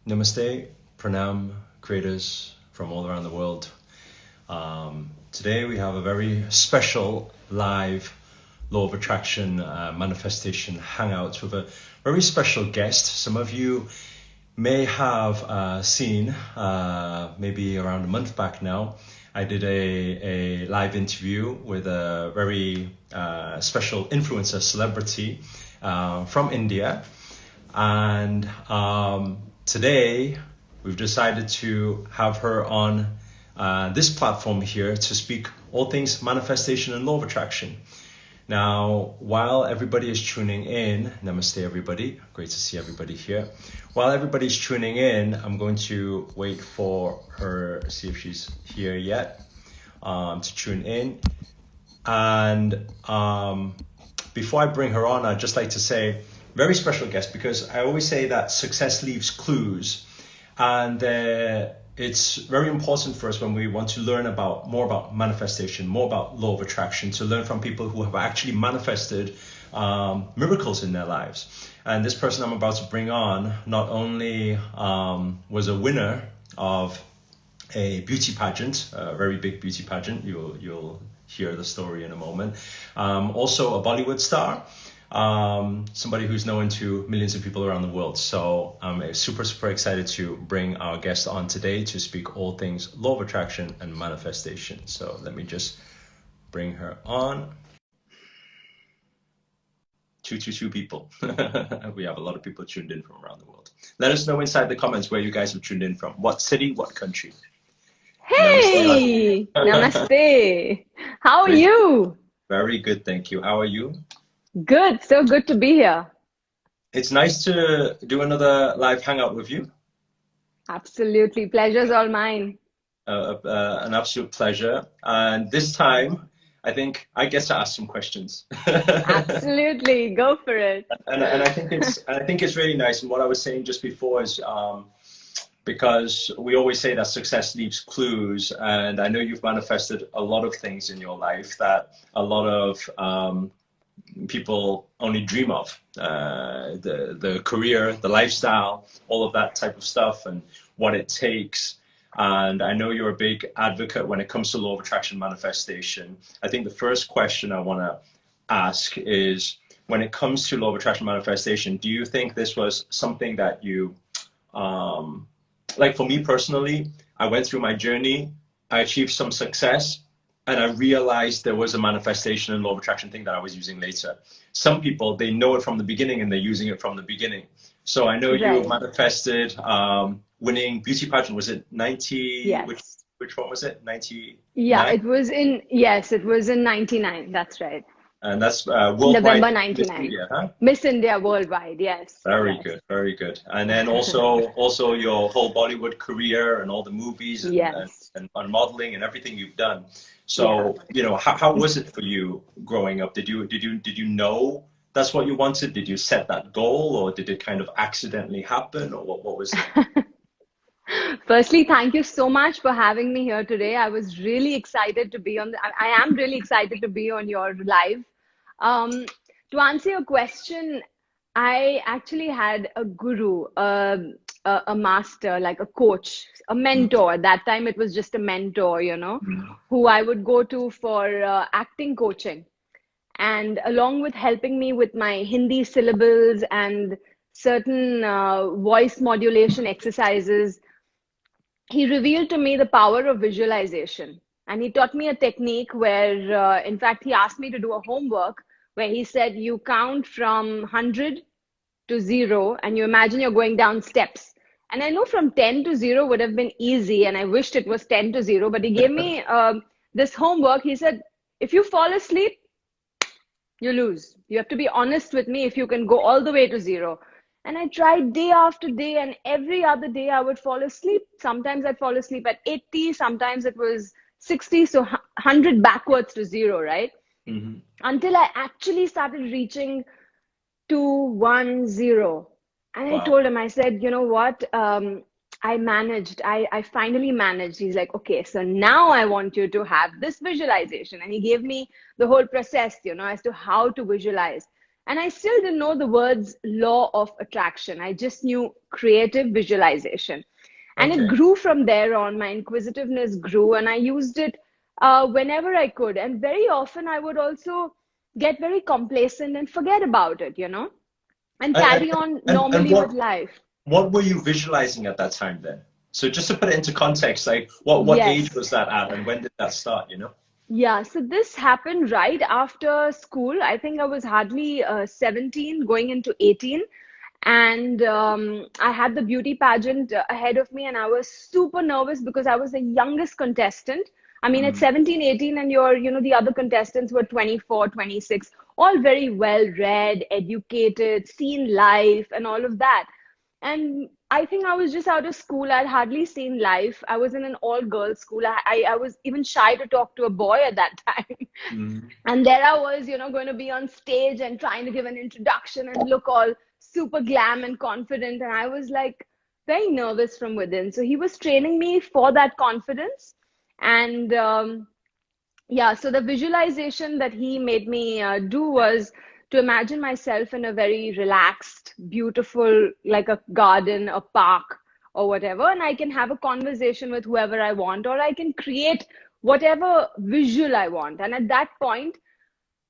Namaste, Pranam, creators from all around the world. Today we have a very special live Law of Attraction manifestation hangout with a very special guest. Some of you may have seen, maybe around a month back now, I did a live interview with a very special influencer celebrity from India. And today, we've decided to have her on this platform here to speak all things manifestation and law of attraction. Now, while everybody is tuning in, namaste everybody, great to see everybody here. While everybody's tuning in, I'm going to wait for her, see if she's here yet, to tune in. And before I bring her on, I'd just like to say, very special guest, because I always say that success leaves clues, and it's very important for us when we want to learn more about manifestation, more about law of attraction, to learn from people who have actually manifested miracles in their lives. And this person I'm about to bring on not only was a winner of a beauty pageant, a very big beauty pageant, you'll hear the story in a moment, also a Bollywood star, somebody who's known to millions of people around the world. So I'm super excited to bring our guest on today to speak all things law of attraction and manifestation. So let me just bring her on. Two people. We have a lot of people tuned in from around the world. Let us know inside the comments where you guys have tuned in from. What city, what country? Hey, namaste. How are you? Very good, thank you. How are you? Good, so good to be here. It's nice to do another live hangout with you. Absolutely, pleasure's all mine. An absolute pleasure. And this time, I think I get to ask some questions. Absolutely, go for it. And I think it's really nice. And what I was saying just before is because we always say that success leaves clues, and I know you've manifested a lot of things in your life that a lot of people only dream of, the career, the lifestyle, all of that type of stuff and what it takes. And I know you're a big advocate when it comes to law of attraction manifestation. I think the first question I want to ask is, when it comes to law of attraction manifestation, do you think this was something that you, like for me personally, I went through my journey, I achieved some success, and I realized there was a manifestation and law of attraction thing that I was using later. Some people, they know it from the beginning and they're using it from the beginning. So I know you manifested winning beauty pageant. Was it 90? Yes. Which one was it? 90? Yeah, it was in 99. That's right. And that's worldwide. November 99. Miss India, huh? Miss India worldwide, yes. Very good, very good. And then also your whole Bollywood career and all the movies and modeling and everything you've done. So, you know, how was it for you growing up? Did you know that's what you wanted? Did you set that goal, or did it kind of accidentally happen, or what was it? Firstly, thank you so much for having me here today. I was really excited to be I am really excited to be on your live. To answer your question, I actually had a guru, a master, like a coach, a mentor. At that time, it was just a mentor, you know, who I would go to for acting coaching. And along with helping me with my Hindi syllables and certain voice modulation exercises, he revealed to me the power of visualization. And he taught me a technique where, in fact, he asked me to do a homework where he said, you count from 100 to 0 and you imagine you're going down steps. And I know from 10 to 0 would have been easy, and I wished it was 10 to 0, but he gave me this homework. He said, if you fall asleep, you lose. You have to be honest with me if you can go all the way to 0. And I tried day after day, and every other day I would fall asleep. Sometimes I'd fall asleep at 80, sometimes it was 60, so 100 backwards to 0, right? Mm-hmm. Until I actually started reaching 210. And I told him, I said, you know what? I finally managed. He's like, okay, so now I want you to have this visualization. And he gave me the whole process, you know, as to how to visualize. And I still didn't know the words law of attraction. I just knew creative visualization. And it Okay. grew from there on. My inquisitiveness grew, and I used it whenever I could. And very often, I would also get very complacent and forget about it, and And carry on and normally with life. what were you visualizing at that time then? So just to put it into context, like what age Yes. was that at, and when did that start? You know? Yeah, so this happened right after school. I think I was hardly 17, going into 18. And I had the beauty pageant ahead of me, and I was super nervous because I was the youngest contestant. I mean, at Mm. 17, 18, and the other contestants were 24, 26, all very well read, educated, seen life, and all of that. And I think I was just out of school. I'd hardly seen life. I was in an all-girls school. I was even shy to talk to a boy at that time. Mm. And there I was, going to be on stage and trying to give an introduction and look all super glam and confident. And I was like very nervous from within. So he was training me for that confidence. And yeah, so the visualization that he made me do was to imagine myself in a very relaxed, beautiful, like a garden, a park, or whatever, and I can have a conversation with whoever I want, or I can create whatever visual I want. And at that point,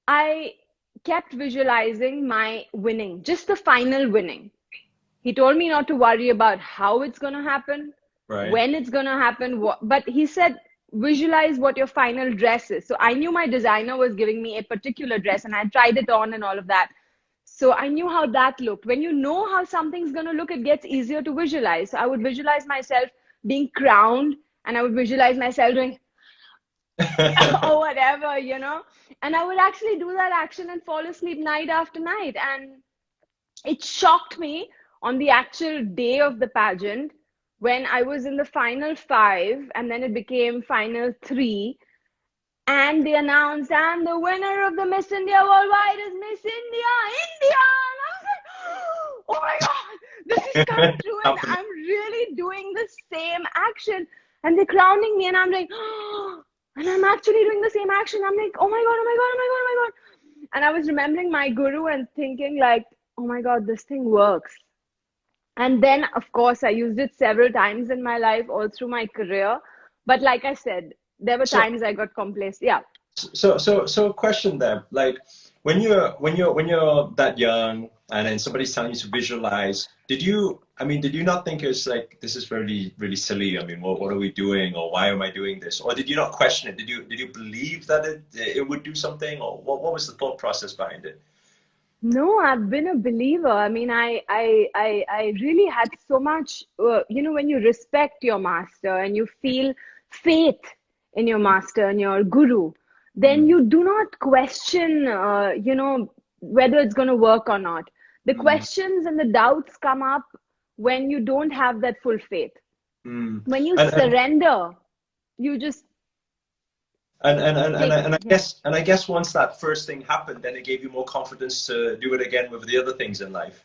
I kept visualizing my winning, just the final winning. He told me not to worry about how it's going to happen, Right. when it's going to happen, but he said, visualize what your final dress is. So I knew my designer was giving me a particular dress, and I tried it on and all of that. So I knew how that looked. When you know how something's going to look, it gets easier to visualize. So I would visualize myself being crowned, and I would visualize myself doing or whatever, And I would actually do that action and fall asleep night after night. And it shocked me on the actual day of the pageant when I was in the final five, and then it became final three, and they announced, and the winner of the Miss India Worldwide is Miss India, India. And I was like, oh my God, this is coming true, and Happening. I'm really doing the same action, and they're crowning me, and I'm like, oh, and I'm actually doing the same action. I'm like, oh my God, oh my God, oh my God, oh my God. And I was remembering my guru and thinking like, oh my God, this thing works. And then, of course, I used it several times in my life, all through my career. But like I said, there were So times I got complacent. Yeah. so question there, like when you're that young and then somebody's telling you to visualize, did you not think it's like this is really really silly? I mean, what are we doing, or why am I doing this? Or did you not question it? Did you believe that it would do something, or what was the thought process behind it? No, I've been a believer. I mean, I really had so much, when you respect your master and you feel faith in your master and your guru, then Mm. you do not question, whether it's going to work or not. The Mm. questions and the doubts come up when you don't have that full faith. Mm. When you And and surrender, you just take, yeah. and I guess once that first thing happened, then it gave you more confidence to do it again with the other things in life.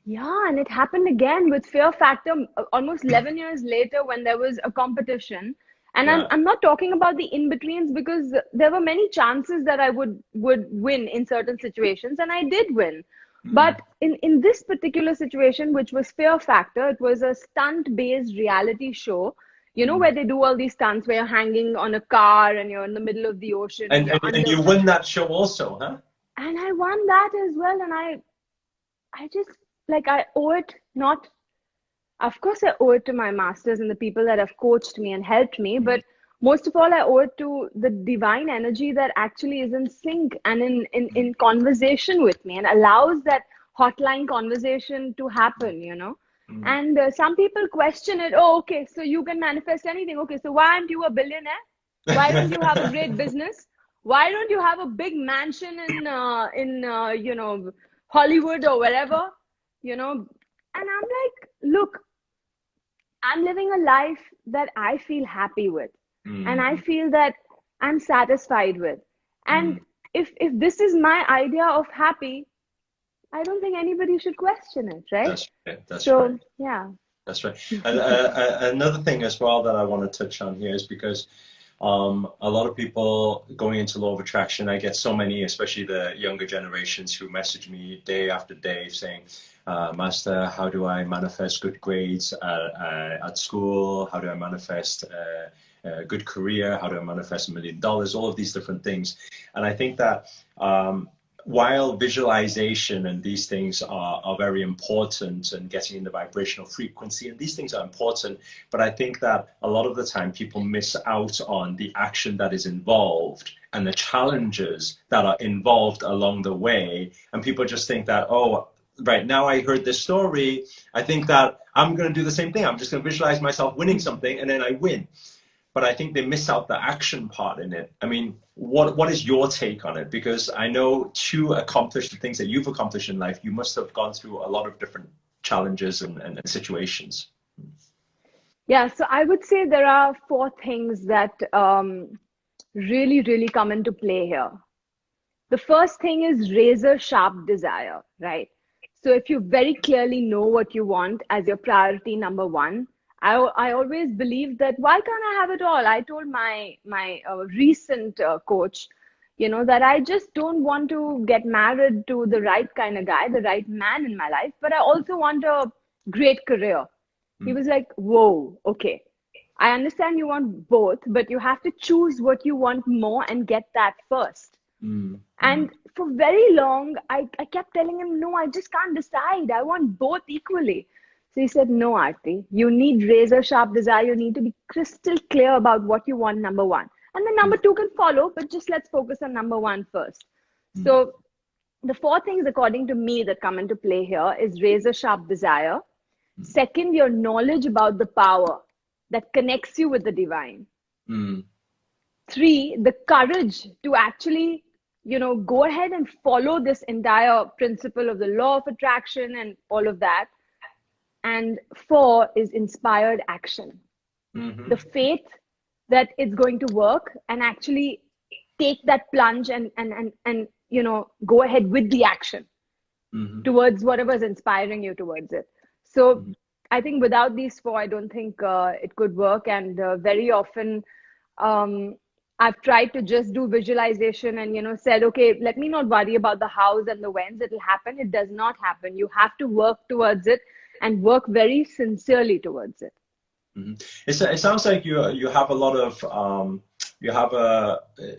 Yeah, and it happened again with Fear Factor almost 11 years later when there was a competition. And I'm Yeah. I'm not talking about the in-betweens, because there were many chances that I would win in certain situations, and I did win. Mm. But in this particular situation, which was Fear Factor, it was a stunt-based reality show, Mm. where they do all these stunts where you're hanging on a car and you're in the middle of the ocean and And, you're and under. you win that show also, huh? And I won that as well, and I just like I owe it not, of course I owe it to my masters and the people that have coached me and helped me, Mm. but most of all I owe it to the divine energy that actually is in sync and in conversation with me and allows that hotline conversation to happen. Mm. And some people question it. Oh, okay, so you can manifest anything. Okay, so why aren't you a billionaire? Why don't you have a great business? Why don't you have a big mansion in Hollywood or wherever? And I'm like, look, I'm living a life that I feel happy with, and I Mm. feel that I'm satisfied with. And Mm. if this is my idea of happy, I don't think anybody should question it, right? That's right. That's right. So yeah. That's right. And another thing as well that I want to touch on here is because A lot of people going into law of attraction, I get so many, especially the younger generations, who message me day after day saying, Master, how do I manifest good grades at school? How do I manifest a good career? How do I manifest $1 million? All of these different things. And I think that while visualization and these things are very important, and getting in the vibrational frequency, and these things are important, but I think that a lot of the time people miss out on the action that is involved and the challenges that are involved along the way. And people just think that, oh, right now I heard this story, I think that I'm going to do the same thing. I'm just going to visualize myself winning something, and then I win. But I think they miss out the action part in it. I mean, what is your take on it? Because I know to accomplish the things that you've accomplished in life, you must have gone through a lot of different challenges and situations. Yeah, so I would say there are four things that really, really come into play here. The first thing is razor sharp desire, right? So if you very clearly know what you want as your priority number one, I always believed that why can't I have it all? I told my recent coach, that I just don't want to get married to the right kind of guy, the right man in my life, but I also want a great career. He was like, whoa, okay. I understand you want both, but you have to choose what you want more and get that first. And for very long, I kept telling him, no, I just can't decide. I want both equally. So he said, no, Aarti, you need razor sharp desire. You need to be crystal clear about what you want, number one. And then number two can follow, but just let's focus on number one first. So the four things, according to me, that come into play here is razor sharp desire. Second, your knowledge about the power that connects you with the divine. Three, the courage to actually, go ahead and follow this entire principle of the law of attraction and all of that. And four is inspired action. The faith that it's going to work, and actually take that plunge and go ahead with the action towards whatever's inspiring you towards it. So I think without these four, I don't think it could work. And very often I've tried to just do visualization and, said, okay, let me not worry about the hows and the whens. It'll happen. It does not happen. You have to work towards it and work very sincerely towards it. It sounds like you have a lot of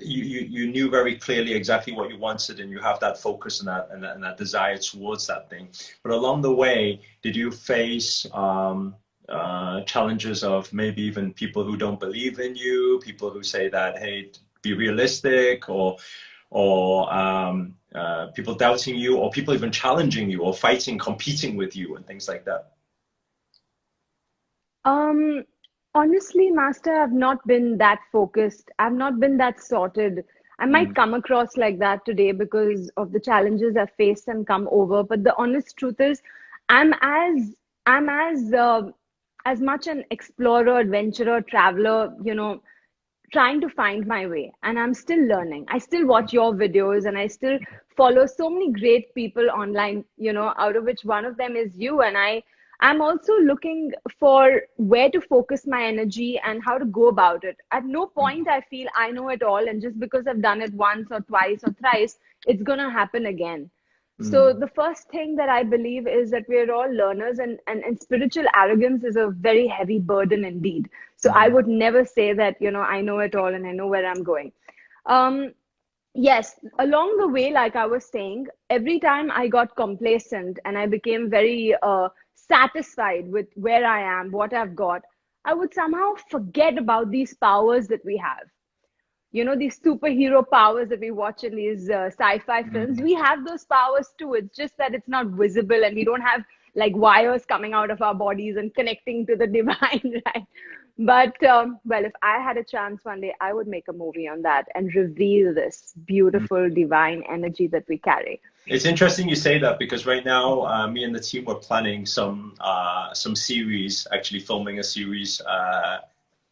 you knew very clearly exactly what you wanted, and you have that focus and that desire towards that thing. But along the way, did you face challenges of maybe even people who don't believe in you, people who say that, hey, be realistic, or people doubting you, or people even challenging you, or fighting, competing with you, and things like that? Honestly, Master, I've not been that focused. I've not been that sorted. I might come across like that today because of the challenges I've faced and come over. But the honest truth is, I'm as much an explorer, adventurer, traveler, trying to find my way. And I'm still learning. I still watch your videos, and I still follow so many great people online, out of which one of them is you. And I'm also looking for where to focus my energy and how to go about it. At no point I feel I know it all, and just because I've done it once or twice or thrice, it's going to happen again. So the first thing that I believe is that we're all learners, and spiritual arrogance is a very heavy burden indeed. So I would never say that, I know it all and I know where I'm going. Yes, along the way, like I was saying, every time I got complacent and I became very satisfied with where I am, what I've got, I would somehow forget about these powers that we have. These superhero powers that we watch in these sci-fi films, we have those powers too. It's just that it's not visible, and we don't have like wires coming out of our bodies and connecting to the divine, right? But, well, if I had a chance one day, I would make a movie on that and reveal this beautiful divine energy that we carry. It's interesting you say that, because right now, me and the team were planning some series, actually filming a series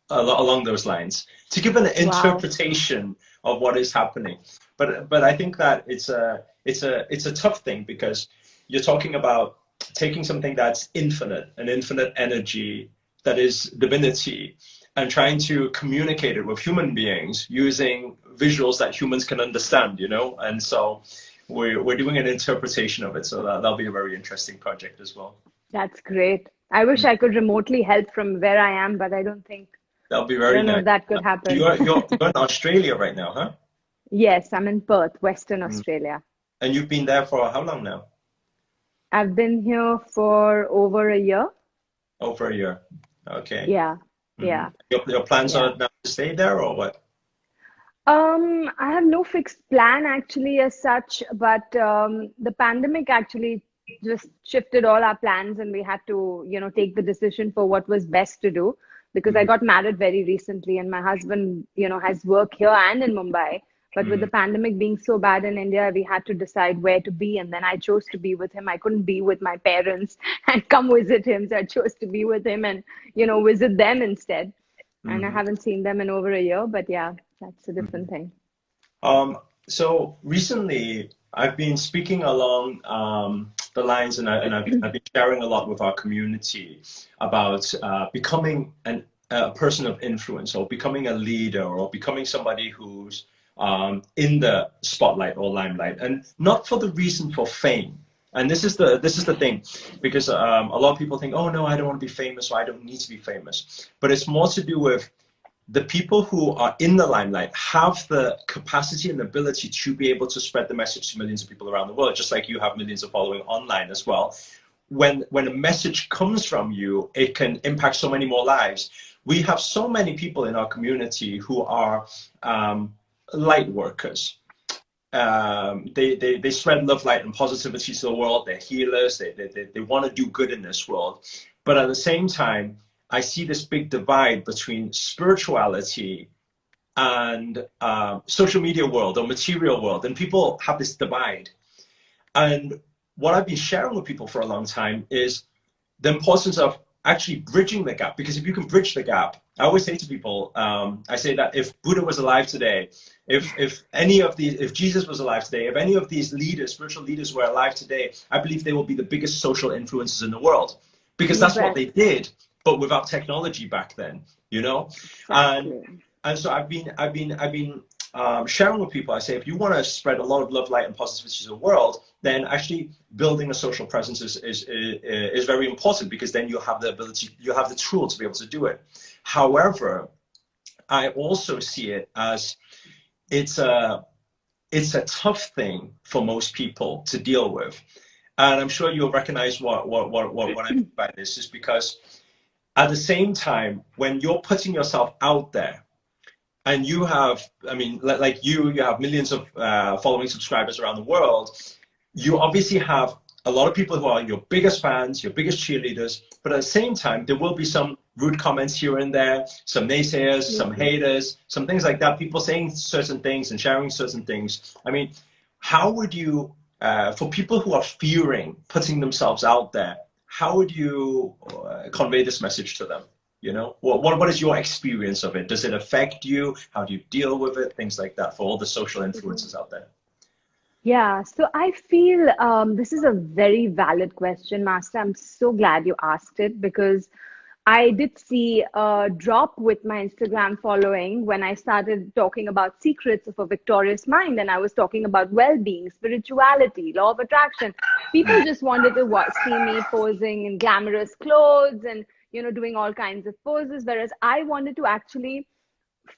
along those lines, to give an interpretation of what is happening. But I think that it's a tough thing, because you're talking about taking something that's infinite, an infinite energy that is divinity, and trying to communicate it with human beings using visuals that humans can understand, you know? And so we're doing an interpretation of it. So that'll be a very interesting project as well. That's great. I wish I could remotely help from where I am, but That'll be I very don't know nice. if that could happen. You're in Australia right now, huh? Yes, I'm in Perth, Western Mm. Australia. And you've been there for how long now? I've been here for over a year. Over a year. Okay. Yeah, Hmm. yeah, Your plans yeah. are now to stay there or what? I have no fixed plan actually as such, but the pandemic actually just shifted all our plans, and we had to, take the decision for what was best to do because I Hmm. got married very recently, and my husband, has work here and in Mumbai. But with the Hmm. pandemic being so bad in India, we had to decide where to be, and then I chose to be with him. I couldn't be with my parents and come visit him, so I chose to be with him and, visit them instead. And I Hmm. haven't seen them in over a year, but yeah, that's a Hmm. different thing. So recently, I've been speaking along the lines, and I've been sharing a lot with our community about becoming a person of influence, or becoming a leader, or becoming somebody who's in the spotlight or limelight, and not for the reason for fame. And this is the thing, because a lot of people think, oh no, I don't want to be famous, or I don't need to be famous. But it's more to do with the people who are in the limelight have the capacity and ability to be able to spread the message to millions of people around the world, just like you have millions of following online as well. When a message comes from you, it can impact so many more lives. We have so many people in our community who are light workers. They spread love, light, and positivity to the world. They're healers. They want to do good in this world. But at the same time, I see this big divide between spirituality and social media world or material world. And people have this divide. And what I've been sharing with people for a long time is the importance of actually bridging the gap. Because if you can bridge the gap, I always say to people, I say that if Buddha was alive today, if Jesus was alive today, if any of these leaders, spiritual leaders, were alive today, I believe they will be the biggest social influences in the world, because that's what Right. they did, but without technology back then, you know. And Exactly. and so I've been sharing with people. I say, if you want to spread a lot of love, light, and positivity to the world, then actually building a social presence is very important, because then you have the ability, you have the tool to be able to do it. However, I also see it as it's a tough thing for most people to deal with, and I'm sure you'll recognize what I mean by this is because at the same time, when you're putting yourself out there, and you have, I mean, like you have millions of following subscribers around the world. You obviously have a lot of people who are your biggest fans, your biggest cheerleaders, but at the same time, there will be some rude comments here and there, some naysayers, some Absolutely. haters, some things like that, people saying certain things and sharing certain things. I mean, how would you, for people who are fearing putting themselves out there, how would you convey this message to them? You know, what is your experience of it? Does it affect you? How do you deal with it? Things like that for all the social influences out there. Yeah, so I feel this is a very valid question, Master. I'm so glad you asked it because I did see a drop with my Instagram following when I started talking about secrets of a victorious mind, and I was talking about well-being, spirituality, law of attraction. People just wanted to see me posing in glamorous clothes and doing all kinds of poses, whereas I wanted to actually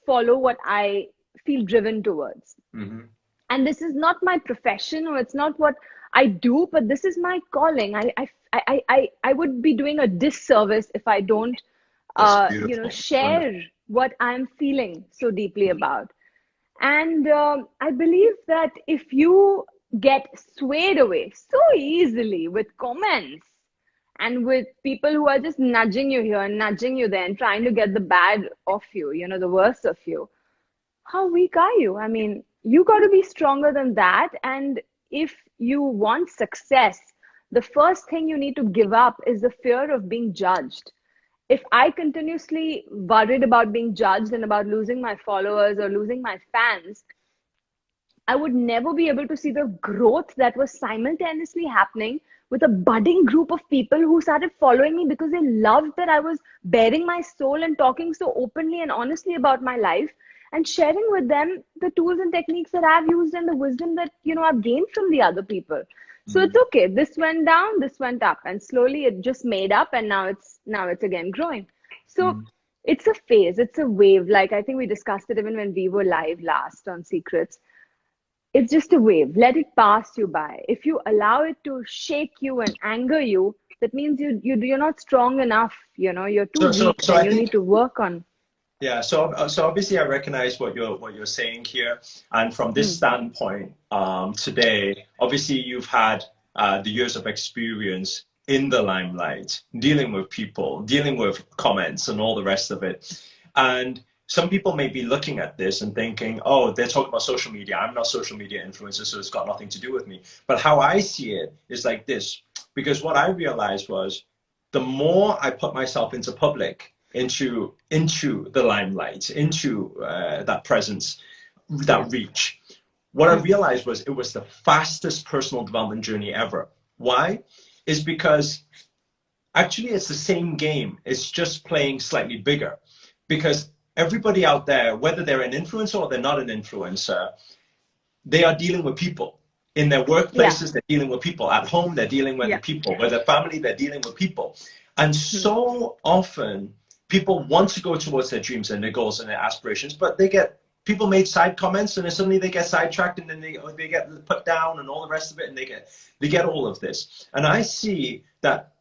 follow what I feel driven towards. Mm-hmm. And this is not my profession, or it's not what I do, but this is my calling. I would be doing a disservice if I don't That's beautiful. Wonderful. share what I'm feeling so deeply about. And I believe that if you get swayed away so easily with comments and with people who are just nudging you here and nudging you there and trying to get the bad of you, the worst of you, how weak are you? I mean, you got to be stronger than that. And if you want success, the first thing you need to give up is the fear of being judged. If I continuously worried about being judged and about losing my followers or losing my fans, I would never be able to see the growth that was simultaneously happening with a budding group of people who started following me because they loved that I was bearing my soul and talking so openly and honestly about my life and sharing with them the tools and techniques that I've used and the wisdom that, I've gained from the other people. So it's okay. This went down, this went up, and slowly it just made up, and now it's again growing. So it's a phase, it's a wave. Like I think we discussed it even when we were live last on Secrets. It's just a wave. Let it pass you by. If you allow it to shake you and anger you, that means you're not strong enough. You're too weak, So and I you need think, to work on. yeah. So obviously, I recognize what you're saying here, and from this standpoint, today, obviously, you've had the years of experience in the limelight, dealing with people, dealing with comments, and all the rest of it, and some people may be looking at this and thinking, oh, they're talking about social media. I'm not social media influencer, so it's got nothing to do with me. But how I see it is like this, because what I realized was the more I put myself into public, into the limelight, into that presence, that reach, what I realized was it was the fastest personal development journey ever. Why? Is because actually it's the same game. It's just playing slightly bigger. Because everybody out there, whether they're an influencer or they're not an influencer, they are dealing with people. In their workplaces, they're dealing with people. At home, they're dealing with people. With their family, they're dealing with people. And so often, people want to go towards their dreams and their goals and their aspirations, but people made side comments, and then suddenly they get sidetracked, and then they get put down and all the rest of it, and they get all of this. And I see that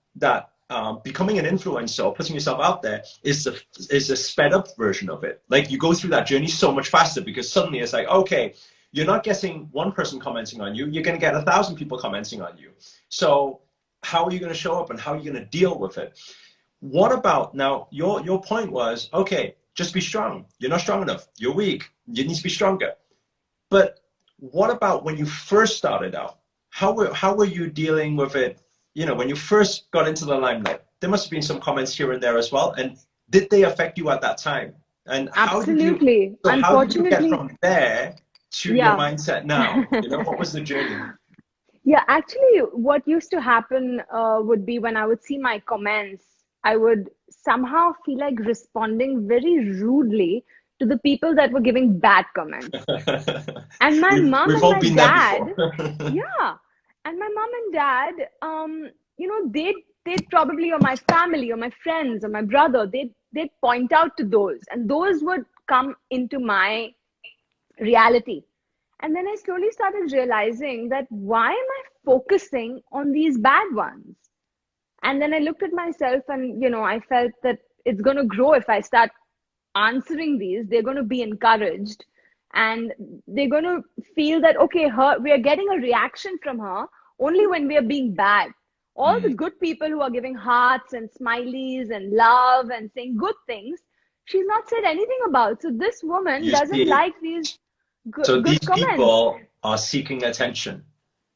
becoming an influencer or putting yourself out there is a sped up version of it. Like you go through that journey so much faster because suddenly it's like, okay, you're not getting one person commenting on you, you're going to get 1,000 people commenting on you. So how are you going to show up and how are you going to deal with it? What about now, your point was, okay, just be strong. You're not strong enough. You're weak. You need to be stronger. But what about when you first started out? How were you dealing with it? When you first got into the limelight, there must have been some comments here and there as well. And did they affect you at that time? And Absolutely. how did you get Unfortunately, from there to your mindset now? What was the journey? Yeah, actually, what used to happen would be when I would see my comments, I would somehow feel like responding very rudely to the people that were giving bad comments. And my mom we've and all my been dad, there before. yeah, and my mom and dad, they'd probably, or my family, or my friends, or my brother, they'd point out to those, and those would come into my reality. And then I slowly started realizing that why am I focusing on these bad ones? And then I looked at myself and, I felt that it's going to grow if I start answering these. They're going to be encouraged and they're going to feel that, okay, we are getting a reaction from her only when we are being bad. All the good people who are giving hearts and smileys and love and saying good things, she's not said anything about. So this woman doesn't like these So good these comments. people are seeking attention.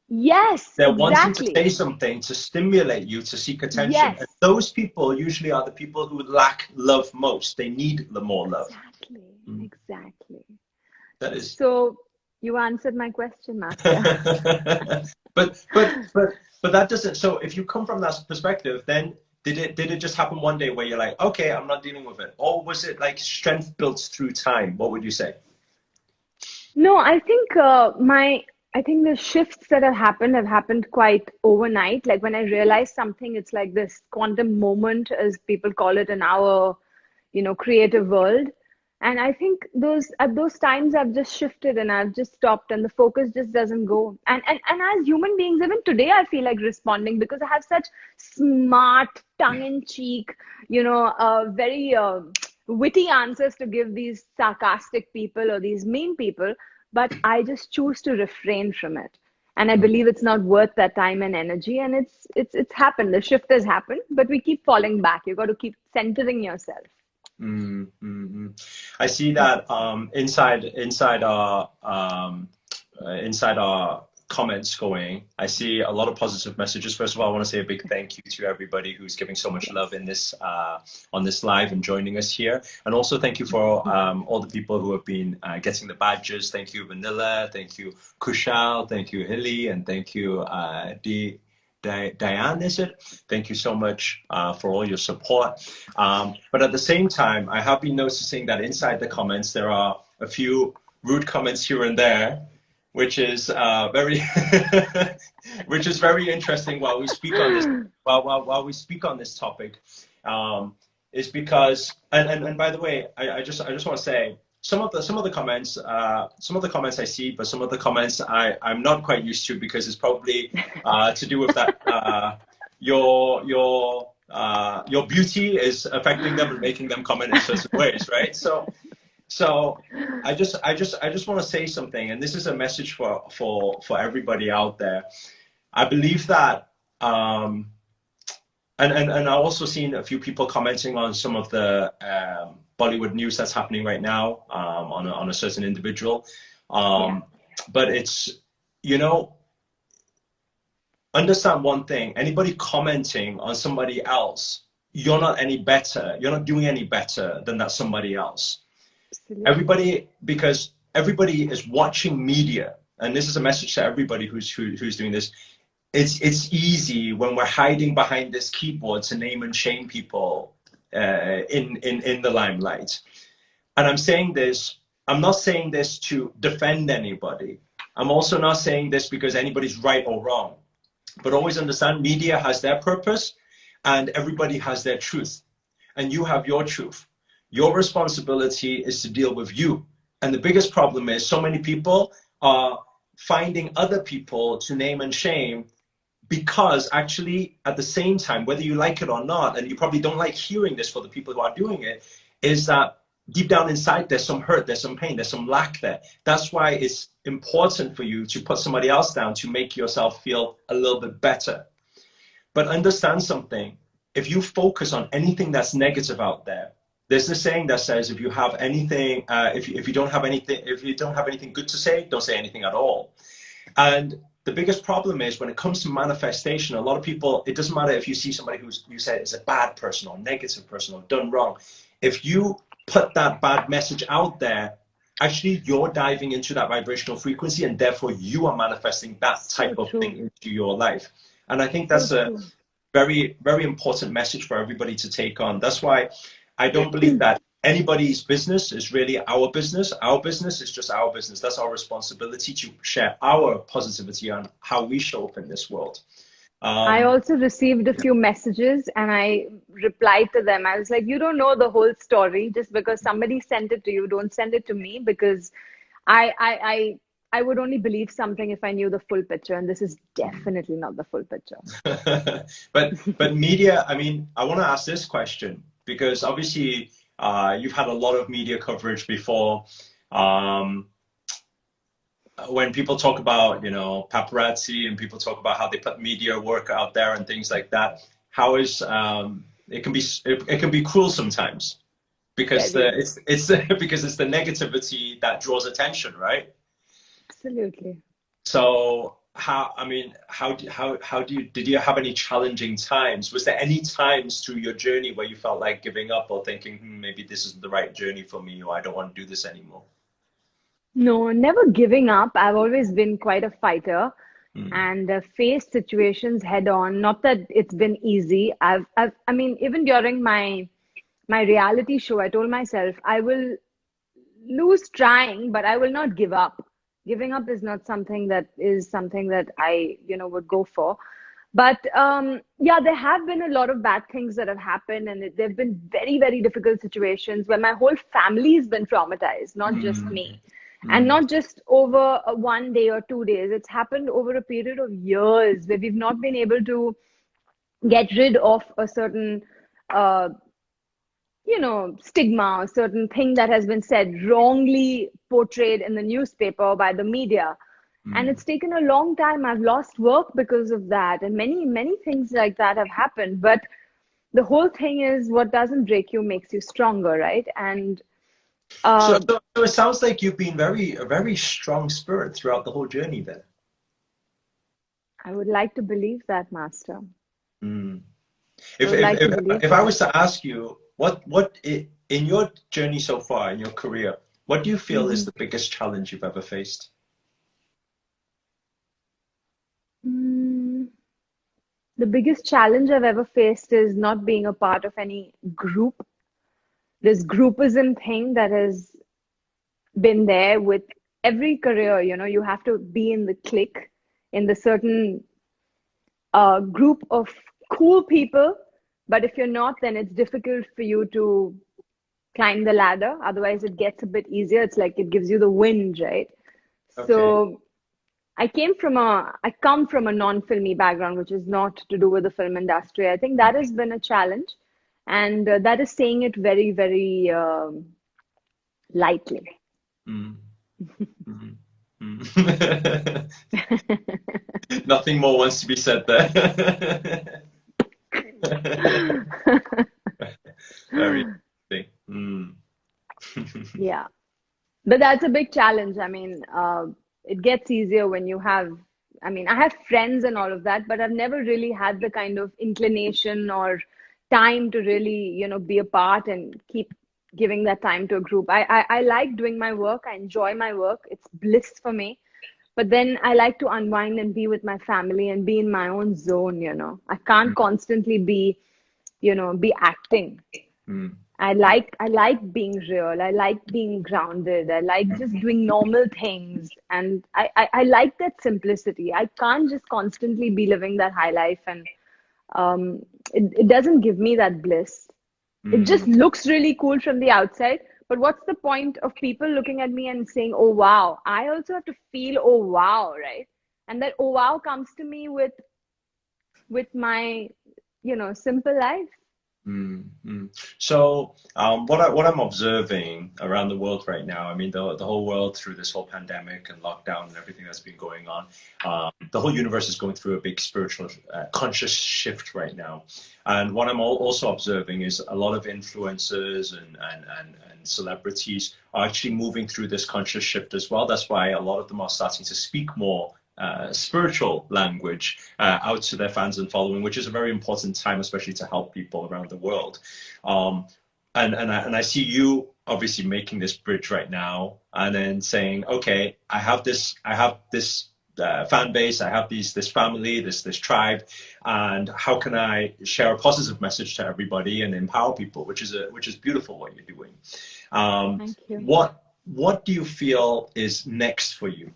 Yes, They're wanting to exactly. say something to stimulate you to seek attention. Yes, And those people usually are the people who lack love most. They need the more love. exactly, Mm. exactly. That is. So you answered my question, Master. but that doesn't. So if you come from that perspective, then did it just happen one day where you're like, okay, I'm not dealing with it, or was it like strength built through time? What would you say? No, I think I think the shifts that have happened quite overnight. Like when I realized something, it's like this quantum moment, as people call it in our, creative world. And I think at those times I've just shifted and I've just stopped and the focus just doesn't go. And as human beings, even today I feel like responding because I have such smart, tongue-in-cheek, very witty answers to give these sarcastic people or these mean people, but I just choose to refrain from it. And I believe it's not worth that time and energy. And it's happened. The shift has happened, but we keep falling back. You got to keep centering yourself. I see that inside our comments going. I see a lot of positive messages. First of all, I want to say a big thank you to everybody who's giving so much love in this on this live and joining us here. And also thank you for all the people who have been getting the badges. Thank you, Vanilla. Thank you, Kushal. Thank you, Hilly. And thank you, Diane, is it? Thank you so much for all your support. But at the same time, I have been noticing that inside the comments, there are a few rude comments here and there, which is very, which is very interesting while we speak on this, while we speak on this topic, is because, and by the way, I just want to say, some of the comments I see, but some of the comments I'm not quite used to, because it's probably to do with that your beauty is affecting them and making them comment in certain ways, right? So I just want to say something, and this is a message for everybody out there. I believe that and I've also seen a few people commenting on some of the Bollywood news that's happening right now on a certain individual. But it's, you know, understand one thing: anybody commenting on somebody else, you're not any better. You're not doing any better than that somebody else. Absolutely. Because everybody is watching media, and this is a message to everybody who's doing this. It's easy when we're hiding behind this keyboard to name and shame people in the limelight. And I'm saying this, I'm not saying this to defend anybody. I'm also not saying this because anybody's right or wrong. But always understand, media has their purpose and everybody has their truth. And you have your truth. Your responsibility is to deal with you. And the biggest problem is so many people are finding other people to name and shame, because actually at the same time, whether you like it or not, and you probably don't like hearing this for the people who are doing it, is that deep down inside there's some hurt, there's some pain, there's some lack there. That's why it's important for you to put somebody else down to make yourself feel a little bit better. But understand something: if you focus on anything that's negative out there, there's this saying that says, if you have anything, if you don't have anything good to say, don't say anything at all. And the biggest problem is when it comes to manifestation, a lot of people, it doesn't matter if you see somebody who you said is a bad person or negative person or done wrong. If you put that bad message out there, actually you're diving into that vibrational frequency, and therefore you are manifesting that type of thing into your life. And I think that's a very, very important message for everybody to take on. That's why I don't believe that anybody's business is really our business. Our business is just our business. That's our responsibility to share our positivity on how we show up in this world. I also received a few messages and I replied to them. I was like, you don't know the whole story. Just because somebody sent it to you, don't send it to me, because I would only believe something if I knew the full picture, and this is definitely not the full picture. but media, I mean, I want to ask this question, because obviously you've had a lot of media coverage before. When people talk about, you know, paparazzi, and people talk about how they put media work out there and things like that, how is it can be cruel sometimes, because it's because it's the negativity that draws attention, right? Absolutely. So did you have any challenging times? Was there any times through your journey where you felt like giving up or thinking, maybe this isn't the right journey for me, or I don't want to do this anymore? No, never giving up. I've always been quite a fighter and faced situations head on. Not that it's been easy. I mean, even during my reality show, I told myself I will lose trying, but I will not give up. Giving up is not something that I, would go for. But yeah, there have been a lot of bad things that have happened, and there have been very, very difficult situations where my whole family's been traumatized, not just me. And not just over 1 day or 2 days. It's happened over a period of years where we've not been able to get rid of a certain, stigma, a certain thing that has been said, wrongly portrayed in the newspaper by the media. And it's taken a long time. I've lost work because of that. And many, many things like that have happened. But the whole thing is, what doesn't break you makes you stronger, right? And so it sounds like you've been a very strong spirit throughout the whole journey then. I would like to believe that, Master. If I was to ask you, what in your journey so far, in your career, what do you feel is the biggest challenge you've ever faced? The biggest challenge I've ever faced is not being a part of any group. This groupism thing that has been there with every career, you have to be in the clique, in the certain group of cool people. But if you're not, then it's difficult for you to climb the ladder. Otherwise, it gets a bit easier. It's like it gives you the wind, right? Okay. So I come from a non-filmy background, which is not to do with the film industry. I think that has been a challenge, and that is saying it very, very lightly. Mm. Mm. Mm. Nothing more wants to be said there. Very interesting. Mm. Yeah, but that's a big challenge. I mean, it gets easier when you have, I mean, I have friends and all of that, but I've never really had the kind of inclination or time to really, be a part and keep giving that time to a group. I like doing my work. I enjoy my work. It's bliss for me. But then I like to unwind and be with my family and be in my own zone. I can't constantly be acting. Mm. I like being real. I like being grounded. I like just doing normal things. And I like that simplicity. I can't just constantly be living that high life, and it doesn't give me that bliss. It Mm. just looks really cool from the outside. But what's the point of people looking at me and saying, oh wow? I also have to feel oh wow, right? And that oh wow comes to me with my, simple life. Mm, mm. So, what I'm observing around the world right now, I mean, the whole world through this whole pandemic and lockdown and everything that's been going on, the whole universe is going through a big spiritual, conscious shift right now. And what I'm also observing is a lot of influencers and celebrities are actually moving through this conscious shift as well. That's why a lot of them are starting to speak more spiritual language out to their fans and following, which is a very important time, especially to help people around the world. Um, and I see you obviously making this bridge right now, and then saying, okay, I have this fan base, I have this family, this tribe, and how can I share a positive message to everybody and empower people, which is beautiful what you're doing. Um, Thank you. what do you feel is next for you?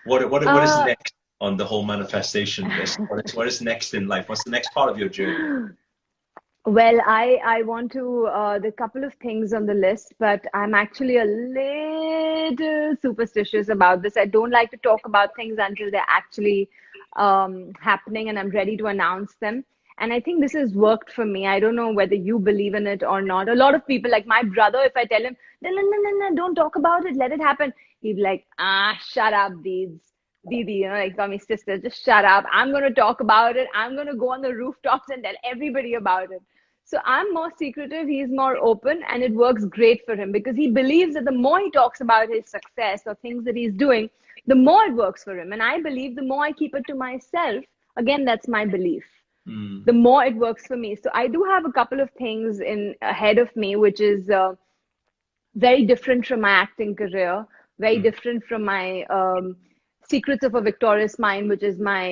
What is Uh, next on the whole manifestation list? What is next in life? What's the next part of your journey? well, I want to, the couple of things on the list, but I'm actually a little superstitious about this. I don't like to talk about things until they're actually happening and I'm ready to announce them. And I think this has worked for me. I don't know whether you believe in it or not. A lot of people, like my brother, if I tell him, no, no, no, no, no, don't talk about it, let it happen, he'd be like, shut up, Didi, like call me sister, just shut up. I'm going to talk about it. I'm going to go on the rooftops and tell everybody about it. So I'm more secretive, he's more open, and it works great for him because he believes that the more he talks about his success or things that he's doing, the more it works for him. And I believe the more I keep it to myself, again, that's my belief, Mm, the more it works for me. So I do have a couple of things in ahead of me, which is very different from my acting career, very mm, different from my Secrets of a Victorious Mind, which is my,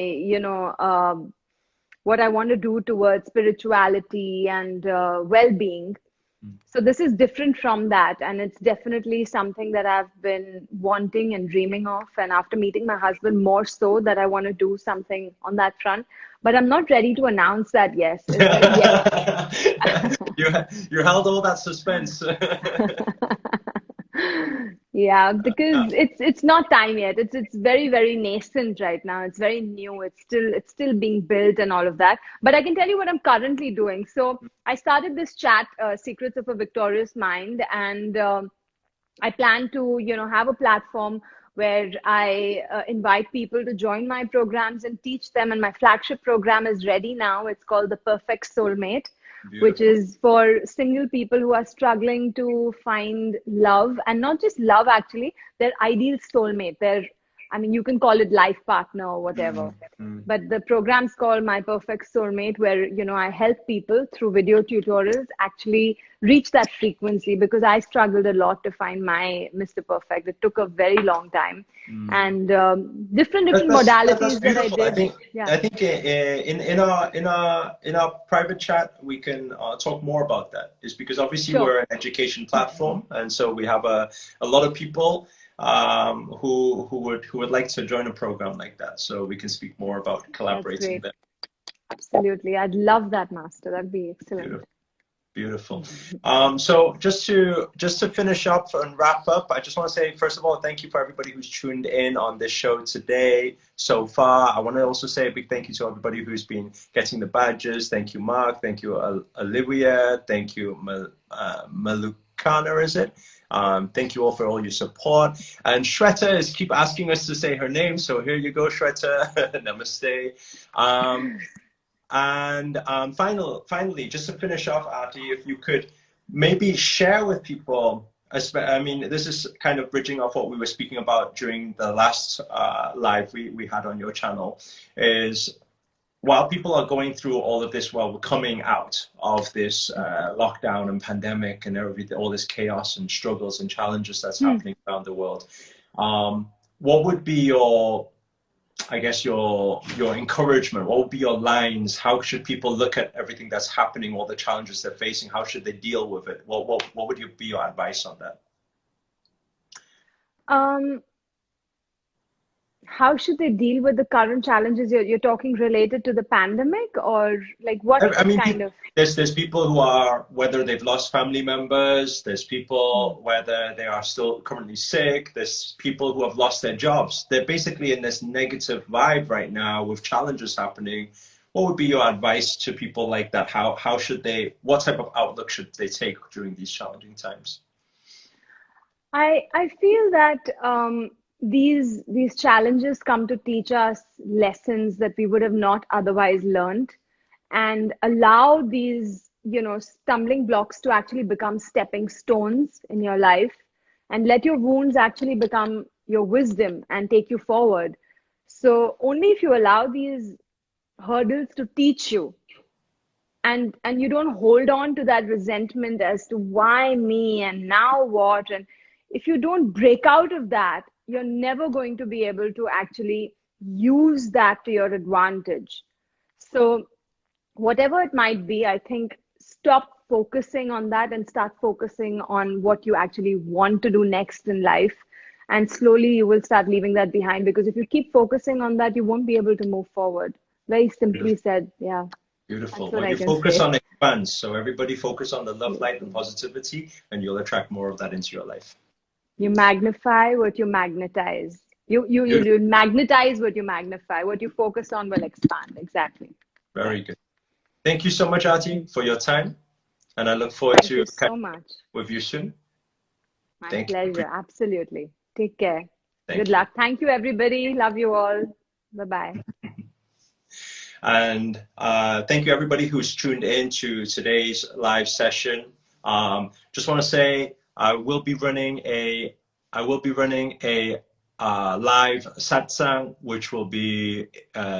what I want to do towards spirituality and well-being. mm. So this is different from that, and it's definitely something that I've been wanting and dreaming of. And after meeting my husband, more so that I want to do something on that front. But I'm not ready to announce that yet. you you held all that suspense. Yeah, because it's not time yet. It's very, very nascent right now. It's very new. It's still being built and all of that. But I can tell you what I'm currently doing. So I started this chat, Secrets of a Victorious Mind, and I plan to, have a platform where I invite people to join my programs and teach them. And my flagship program is ready now. It's called The Perfect Soulmate, which Beautiful. is for single people who are struggling to find love, and not just love, actually, their ideal soulmate, their I mean, you can call it life partner or whatever. But the program's called My Perfect Soulmate, where, I help people through video tutorials actually reach that frequency, because I struggled a lot to find my Mr. Perfect. It took a very long time. And different That's modalities that I beautiful. I did. think Yeah, I think in our private chat we can talk more about that. Is because obviously sure. we're an education platform, and so we have a lot of people who would like to join a program like that. So we can speak more about That's collaborating great. there. Absolutely. I'd love that, Master. That'd be excellent. Beautiful. So just to finish up and wrap up, I just want to say, first of all, thank you for everybody who's tuned in on this show today so far. I want to also say a big thank you to everybody who's been getting the badges. Thank you, Mark. Thank you, Olivia. Thank you, Malukana, is it? Thank you all for all your support. And Shweta is keep asking us to say her name, so here you go, Shweta. Namaste. And finally, just to finish off, Aarti, if you could maybe share with people, I mean, this is kind of bridging off what we were speaking about during the last live we had on your channel, is while people are going through all of this, while we're coming out of this lockdown and pandemic and everything, all this chaos and struggles and challenges that's happening around the world, what would be your encouragement? What would be your lines? How should people look at everything that's happening, all the challenges they're facing? How should they deal with it? What would be your advice on that? How should they deal with the current challenges? You're talking related to the pandemic, or like what I mean, kind of? there's people who are, whether they've lost family members, there's people whether they are still currently sick, there's people who have lost their jobs. They're basically in this negative vibe right now with challenges happening. What would be your advice to people like that? How should they, what type of outlook should they take during these challenging times? I feel that these challenges come to teach us lessons that we would have not otherwise learned, and allow these, stumbling blocks to actually become stepping stones in your life, and let your wounds actually become your wisdom and take you forward. So only if you allow these hurdles to teach you, and you don't hold on to that resentment as to why me and now what, and if you don't break out of that, you're never going to be able to actually use that to your advantage. So whatever it might be, I think stop focusing on that and start focusing on what you actually want to do next in life, and slowly you will start leaving that behind, because if you keep focusing on that, you won't be able to move forward. Very simply said. Yeah. Beautiful. That's what When I you can focus say. on expands, so everybody focus on the love, light, and positivity, and you'll attract more of that into your life. You magnify what you magnetize. You magnetize what you magnify. What you focus on will expand. Exactly. Very good. Thank you so much, Aarti, for your time, and I look forward Thank you to so much. with you soon. My Thank you. pleasure. Absolutely. Take care. Thank Good you. luck. Thank you, everybody. Love you all. Bye-bye. And thank you everybody who's tuned in to today's live session. Just want to say I will be running a live satsang, which will be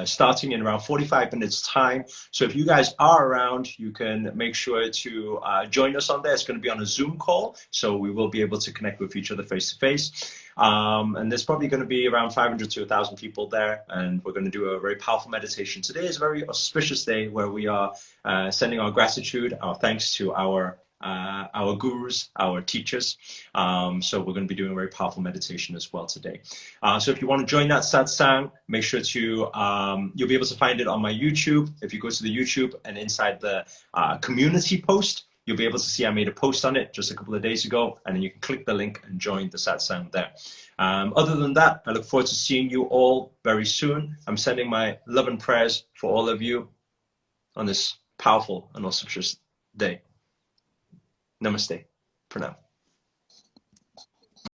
starting in around 45 minutes time. So if you guys are around, you can make sure to join us on there. It's going to be on a Zoom call, so we will be able to connect with each other face to face. And there's probably going to be around 500 to 1,000 people there, and we're going to do a very powerful meditation. Today is a very auspicious day where we are sending our gratitude, our thanks to our gurus, our teachers. So we're going to be doing a very powerful meditation as well today. So if you want to join that satsang, make sure to, you'll be able to find it on my YouTube. If you go to the YouTube and inside the community post, you'll be able to see I made a post on it just a couple of days ago, and then you can click the link and join the satsang there. Other than that, I look forward to seeing you all very soon. I'm sending my love and prayers for all of you on this powerful and auspicious day. Namaste. Pranam.